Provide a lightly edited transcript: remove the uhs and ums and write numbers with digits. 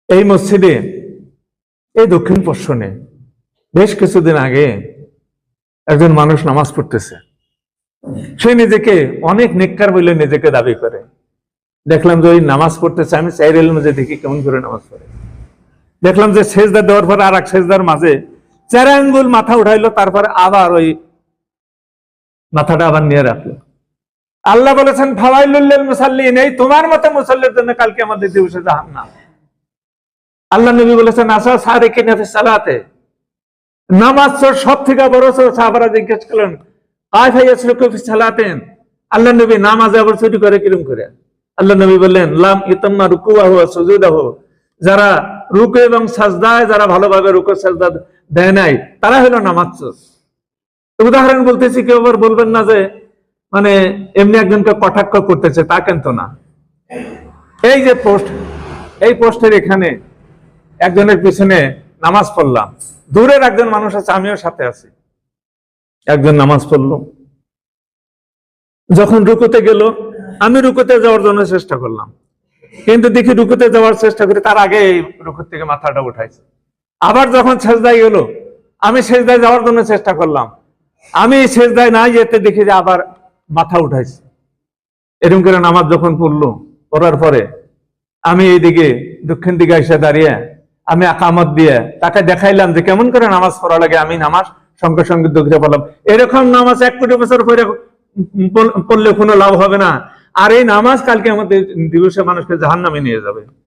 এই মসজিদে এই দক্ষিণ পশ্চিমে বেশ কিছুদিন আগে একজন মানুষ নামাজ পড়তেছে। সে নিজেকে অনেক নেককার বলে নিজেকে দাবি করে। দেখলাম যে ওই নামাজ পড়তেছে, আমি চাইরেল মাঝে দেখি কেমন করে নামাজ পড়ে। দেখলাম যে সেজদা দেওয়ার পর আর এক সেজদার মাঝে 4 আঙ্গুল মাথা উঠাইলো, তারপরে আবার ওই মাথাটা আবার নিয়ে রাখলো। আল্লাহ বলেছেন ফাওয়াইলুল লিল মুসাল্লিন, এই তোমার মতো মুসাল্লির জন্য কালকে আমাদের দিবসে জাহান্নাম। আল্লাহ নবী বলেছেন আসা সারিকিনা ফিস সালাতে, নামাজ সব থেকে বড়। সাহাবারা জিজ্ঞেস করলেন কাইফা ইয়াসলুকু ফিস সালাতেন, আল্লাহ নবী নামাজে আবার চুরি করে কিরকম করে? আল্লাহ নবী বললেন লাম ইতাম্মা রুকুআহু ওয়া সুজুদাহু, যারা রুকু এবং সাজদায় যারা ভালোভাবে রুকু সাজদা দেয় নাই তারা হলো নামাজচোর। উদাহরণ বলতেছি, কেউ আবার বলবেন না যে মানে এমনি একজনকে কটাক্ষ করতেছে, তা কিন্তু না। এই যে পোস্ট, এই পোস্টের এখানে একজনের পিছনে নামাজ পড়লাম, দূরের একজন মানুষ আছে, আমিও সাথে আছি। একজন নামাজ পড়লো, যখন রুকুতে গেল আমি রুকুতে যাওয়ার জন্য চেষ্টা করলাম, কিন্তু দেখি রুকুতে যাওয়ার চেষ্টা করি তার আগে রুকুর থেকে মাথাটা উঠাইছে। আবার যখন সেজদায় গেল আমি সেজদায় যাওয়ার জন্য চেষ্টা করলাম, আমি সেজদায় না যেতে দেখি যে আবার মাথা উঠাইছে। এরকম করে নামাজ যখন পড়লো, পড়ার পরে আমি এইদিকে দক্ষিণ দিকে এসে দাঁড়িয়ে আমি আকামত দিয়ে তাকে দেখাইলাম যে কেমন করে নামাজ পড়া লাগে। আমি নামাজ সঙ্গে সঙ্গে দৌড়ে পড়লাম। এরকম নামাজ 1 কোটি বছর পড়লে কোনো লাভ হবে না। আর এই নামাজ কালকে আমাদের দিবসে মানুষকে জাহান্নামে নিয়ে যাবে।